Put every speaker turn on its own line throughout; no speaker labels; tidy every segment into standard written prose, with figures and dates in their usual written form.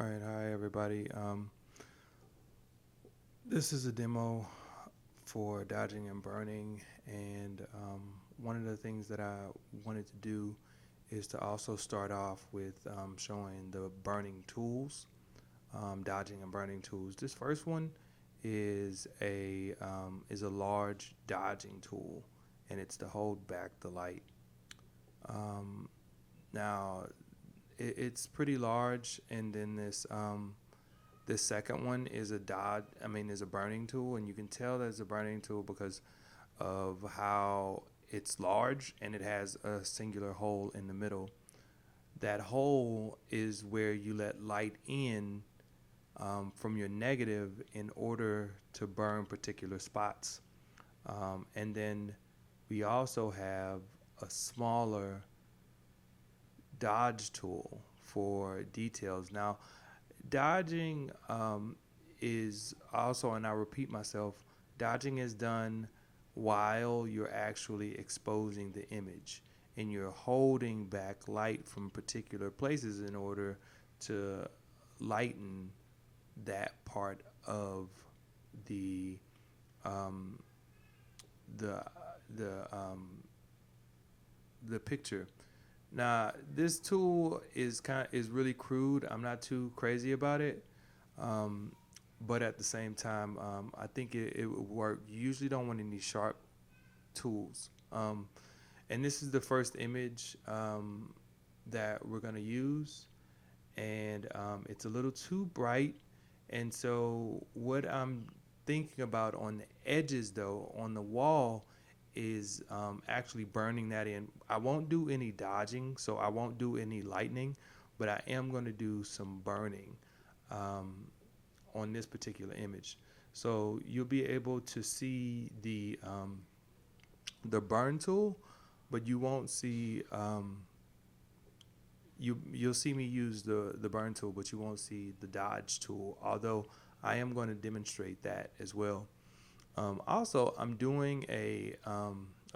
All right, hi everybody. This is a demo for dodging and burning, and one of the things that I wanted to do is to also start off with showing the burning tools, dodging and burning tools. This first one is a large dodging tool, and it's to hold back the light. Um, Now it's pretty large, and then this second one is a is a burning tool, and you can tell that it's a burning tool because of how it's large and it has a singular hole in the middle. That hole is where you let light in from your negative in order to burn particular spots. And then we also have a smaller dodge tool for details. Now, dodging is also, and I repeat myself, dodging is done while you're actually exposing the image and you're holding back light from particular places in order to lighten that part of the um, the the the picture. Now, this tool is really crude. I'm not too crazy about it, um, but at the same time, I think it would work. You usually don't want any sharp tools, and this is the first image that we're gonna use, and it's a little too bright. And so, what I'm thinking about on the edges, though, on the wall, is actually burning that in. I won't do any dodging, so I won't do any lightning, but I am going to do some burning um, on this particular image. So you'll be able to see the burn tool, but you won't see you'll see me use the burn tool, but you won't see the dodge tool. Although I am going to demonstrate that as well. Also, I'm doing a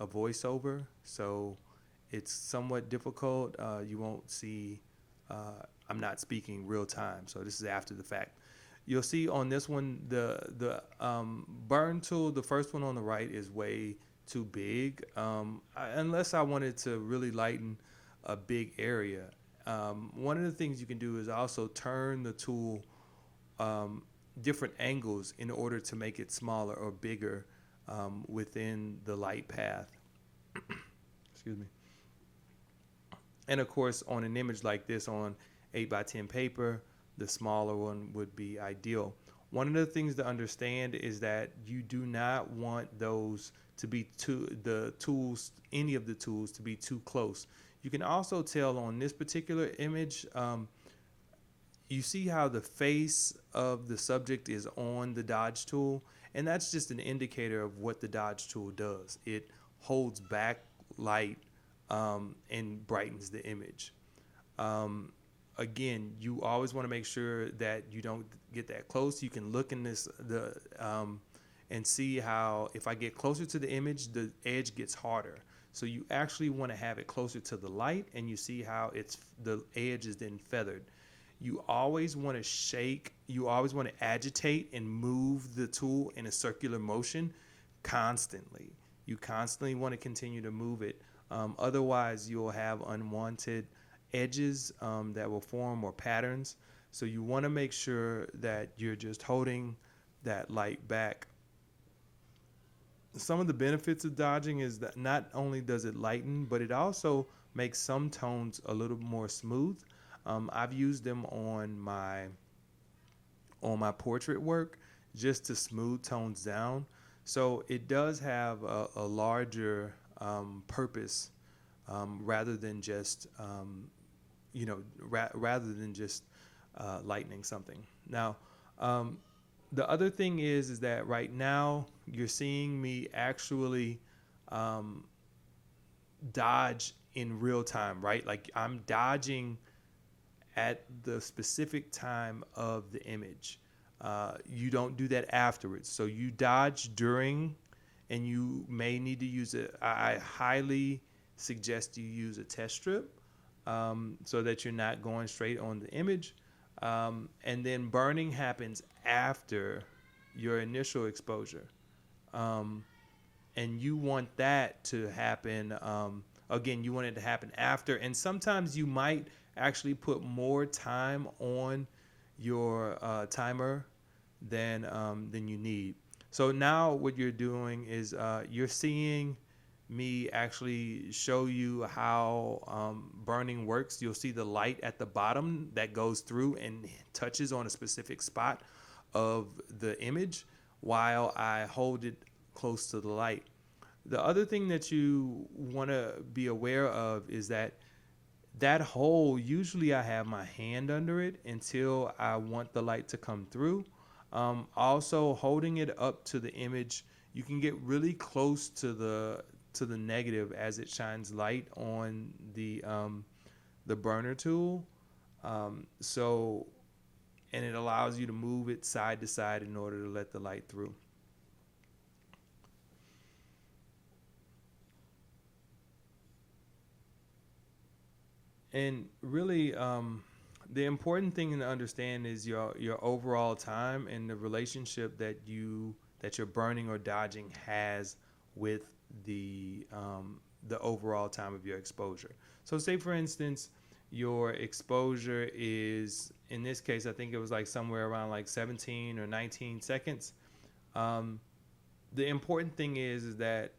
voiceover, so it's somewhat difficult. You won't see. I'm not speaking real time, so this is after the fact. You'll see on this one the burn tool. The first one on the right is way too big. Unless I wanted to really lighten a big area. One of the things you can do is also turn the tool um, different angles in order to make it smaller or bigger within the light path. Excuse me. And of course, on an image like this on 8 by 10 paper, the smaller one would be ideal. One of the things to understand is that you do not want those to be the tools, any of the tools to be too close. You can also tell on this particular image, you see how the face of the subject is on the dodge tool, and that's just an indicator of what the dodge tool does. It holds back light and brightens the image. um, Again, you always want to make sure that you don't get that close. You can look in this the and see how if I get closer to the image, the edge gets harder. So you actually want to have it closer to the light, and you see how the edge is then feathered. You always want to shake. You always want to agitate and move the tool in a circular motion constantly. You constantly want to continue to move it. Otherwise, you'll have unwanted edges that will form or patterns. So you want to make sure that you're just holding that light back. Some of the benefits of dodging is that not only does it lighten, but it also makes some tones a little more smooth. I've used them on my portrait work just to smooth tones down. So it does have a larger purpose rather than just rather than just lightening something. Now, um, the other thing is that right now you're seeing me actually um, dodge in real time, right? Like I'm dodging at the specific time of the image. You don't do that afterwards. So you dodge during, and you may need to use it. I highly suggest you use a test strip so that you're not going straight on the image. And then burning happens after your initial exposure. Um, and you want that to happen. Again, you want it to happen after. And sometimes you might actually put more time on your timer than you need. So now what you're doing is you're seeing me actually show you how burning works. You'll see the light at the bottom that goes through and touches on a specific spot of the image while I hold it close to the light. The other thing that you want to be aware of is that that hole, usually I have my hand under it until I want the light to come through. Also, holding it up to the image, you can get really close to the negative as it shines light on the burner tool. So, and it allows you to move it side to side in order to let the light through. And really, the important thing to understand is your overall time and the relationship that you're burning or dodging has with the overall time of your exposure. So, say for instance, your exposure is, in this case, I think it was like somewhere around like 17 or 19 seconds. Um, the important thing is that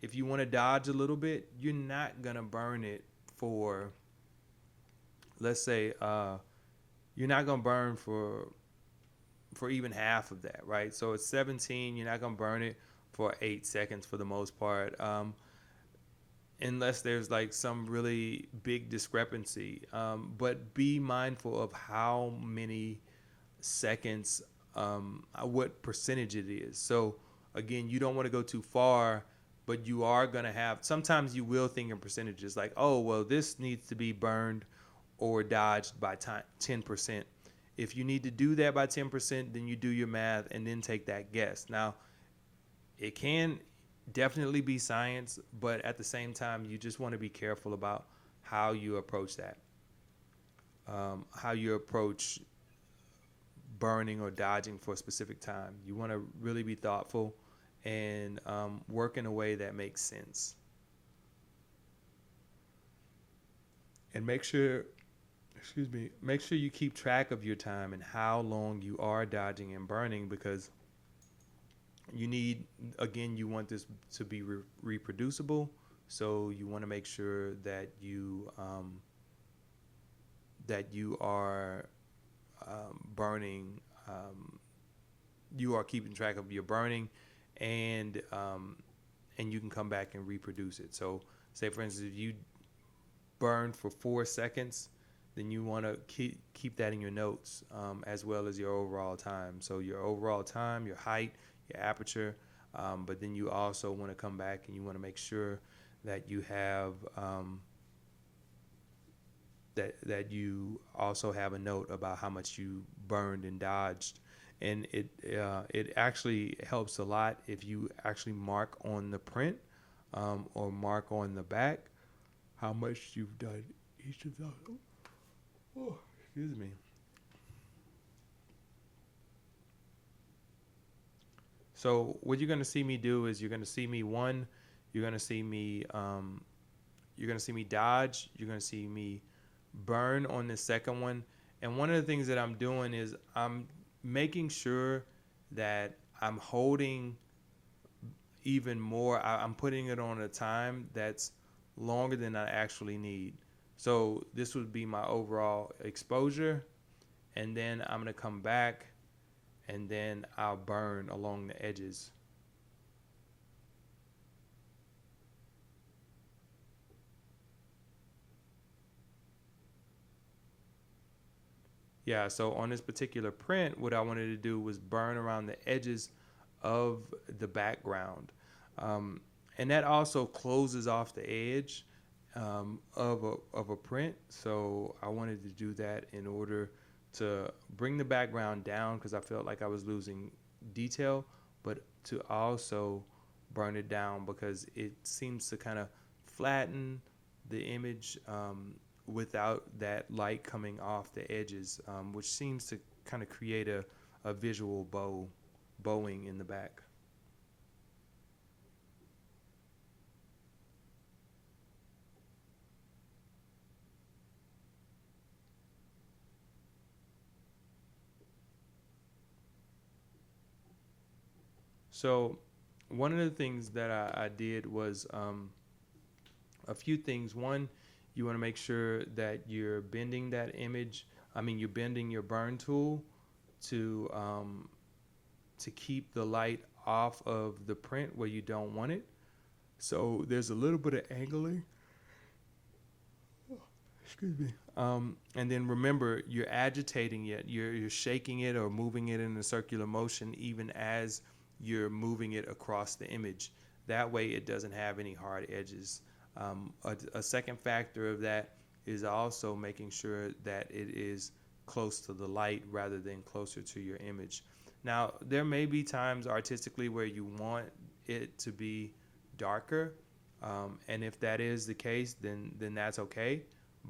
if you want to dodge a little bit, you're not gonna burn it for, let's say, you're not gonna burn for even half of that, right? So it's 17. You're not gonna burn it for 8 seconds for the most part, unless there's like some really big discrepancy. But be mindful of how many seconds, what percentage it is. So again, you don't want to go too far, but you are going to have, sometimes you will think in percentages like, oh, well, this needs to be burned or dodged by 10%. If you need to do that by 10%, then you do your math and then take that guess. Now, it can definitely be science, but at the same time, you just want to be careful about how you approach that, how you approach burning or dodging for a specific time. You want to really be thoughtful and work in a way that makes sense. And make sure you keep track of your time and how long you are dodging and burning, because you need, again, you want this to be reproducible. So you want to make sure that you are burning, you are keeping track of your burning, and and you can come back and reproduce it. So, say for instance, if you burn for 4 seconds, then you want to keep that in your notes, as well as your overall time. So your overall time, your height, your aperture, but then you also want to come back and you want to make sure that you have that you also have a note about how much you burned and dodged. And it actually helps a lot if you actually mark on the print, or mark on the back how much you've done each of those. Oh, excuse me. So what you're gonna see me do is you're gonna see me one, you're gonna see me you're gonna see me dodge, you're gonna see me burn on the second one. And one of the things that I'm doing is I'm making sure that I'm holding even more. I'm putting it on a time that's longer than I actually need. So this would be my overall exposure, and then I'm gonna come back, and then I'll burn along the edges. Yeah, so on this particular print, what I wanted to do was burn around the edges of the background. Um, and that also closes off the edge, of a print. So I wanted to do that in order to bring the background down because I felt like I was losing detail, but to also burn it down because it seems to kind of flatten the image, without that light coming off the edges, which seems to kind of create a visual bowing in the back. So one of the things that I did was a few things. One, you want to make sure that you're bending that image. I mean, you're bending your burn tool to keep the light off of the print where you don't want it. So there's a little bit of angling. Excuse me. And then remember, you're agitating it. You're shaking it or moving it in a circular motion, even as you're moving it across the image. That way, it doesn't have any hard edges. A second factor of that is also making sure that it is close to the light rather than closer to your image. Now, there may be times artistically where you want it to be darker, and if that is the case, then that's okay.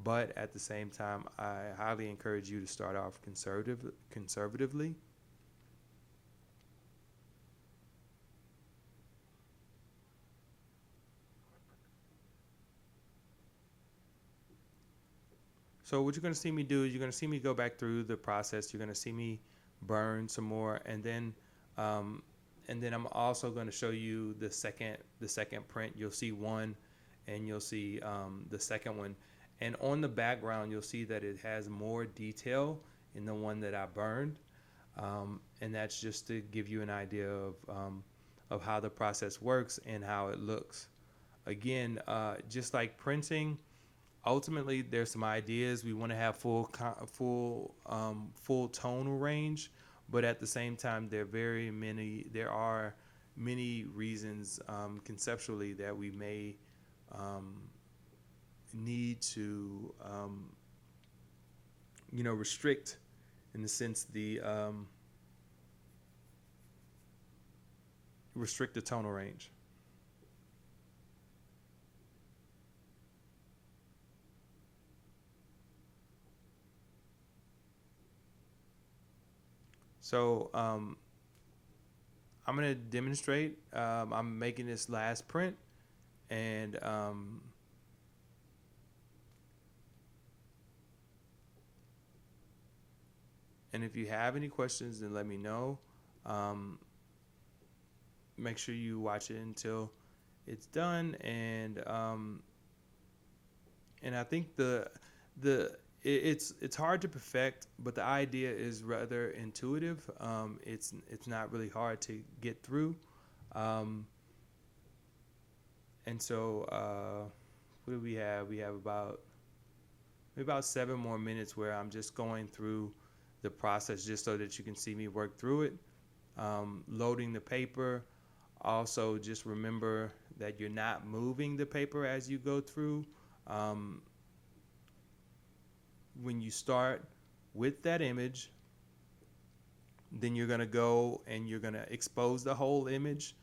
But at the same time, I highly encourage you to start off conservatively. So what you're going to see me do is you're going to see me go back through the process. You're going to see me burn some more, um, and then I'm also going to show you the second print. You'll see one, and you'll see the second one, and on the background you'll see that it has more detail in the one that I burned, and that's just to give you an idea of how the process works and how it looks. Again, just like printing, ultimately there's some ideas we want to have full tonal range, but at the same time there are many reasons conceptually that we may um, need to restrict, in the sense, the restrict the tonal range. So I'm going to demonstrate. I'm making this last print, and if you have any questions, then let me know. Um, Make sure you watch it until it's done, and I think it's hard to perfect, but the idea is rather intuitive. It's not really hard to get through, um, and so what do we have? We have about 7 more minutes where I'm just going through the process, just so that you can see me work through it. Loading the paper. Also, just remember that you're not moving the paper as you go through. Um, when you start with that image, then you're going to go and you're going to expose the whole image.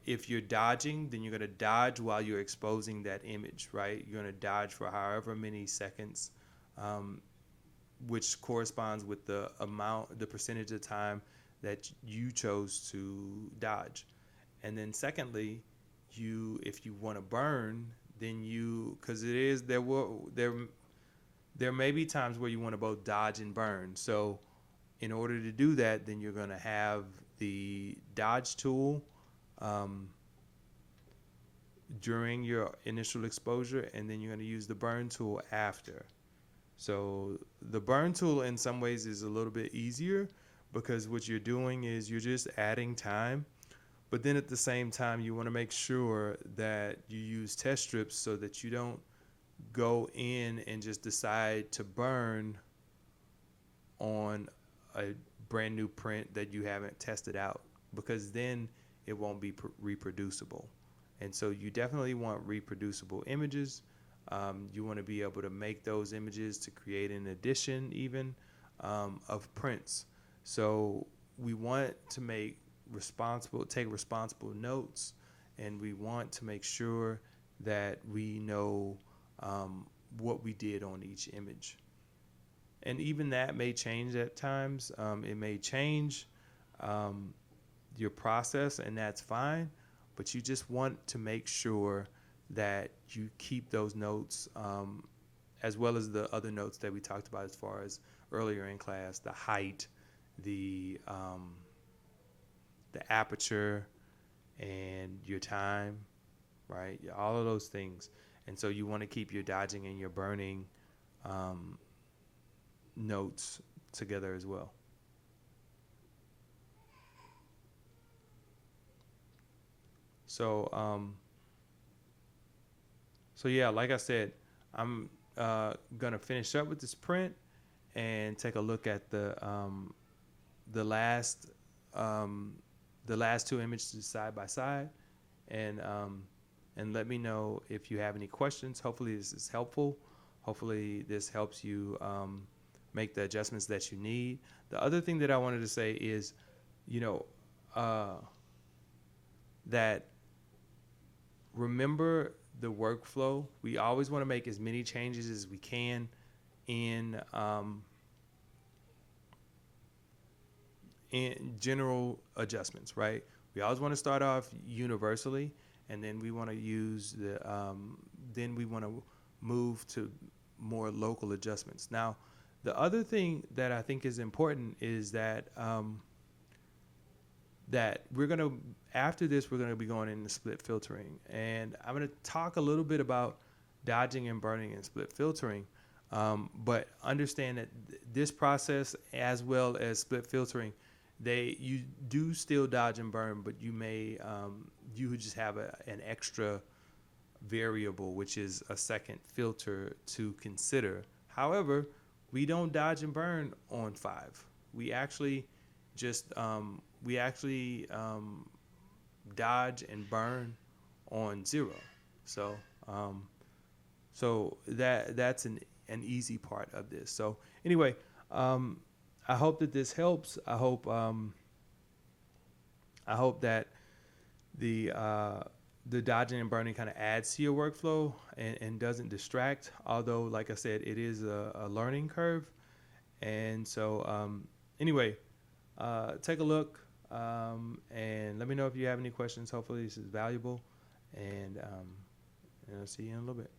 If you're dodging, then you're going to dodge while you're exposing that image, right? You're going to dodge for however many seconds, um, which corresponds with the percentage of time that you chose to dodge. And then secondly, if you want to burn, then because there may be times where you want to both dodge and burn. So in order to do that, then you're going to have the dodge tool um, during your initial exposure, and then you're going to use the burn tool after. So the burn tool in some ways is a little bit easier, because what you're doing is you're just adding time. But then at the same time, you want to make sure that you use test strips so that you don't go in and just decide to burn on a brand new print that you haven't tested out, because then it won't be reproducible. And so you definitely want reproducible images. You want to be able to make those images to create an edition even of prints. So we want to take responsible notes, and we want to make sure that we know what we did on each image. And even that may change at times. It may change um, your process, and that's fine. But you just want to make sure that you keep those notes, as well as the other notes that we talked about as far as earlier in class, the height, the aperture, and your time, right? All of those things. And so you want to keep your dodging and your burning um, notes together as well. So, so yeah, like I said, I'm gonna finish up with this print and take a look at the last um, the last two images side by side, and let me know if you have any questions. Hopefully this is helpful. Hopefully this helps you make the adjustments that you need. The other thing that I wanted to say is, you know, that remember the workflow. We always want to make as many changes as we can in general adjustments, right? We always want to start off universally, and then we want to use then we want to move to more local adjustments. Now, the other thing that I think is important is that that we're going to, after this, we're going to be going into split filtering. And I'm going to talk a little bit about dodging and burning and split filtering. But understand that this process, as well as split filtering, you do still dodge and burn, but you may you just have an extra variable, which is a second filter to consider. However, we don't dodge and burn on 5. We actually just dodge and burn on 0. So so that's an easy part of this. So anyway, I hope that this helps. I hope that the dodging and burning kind of adds to your workflow and doesn't distract. Although, like I said, it is a learning curve. And so anyway, take a look and let me know if you have any questions. Hopefully this is valuable, and I'll see you in a little bit.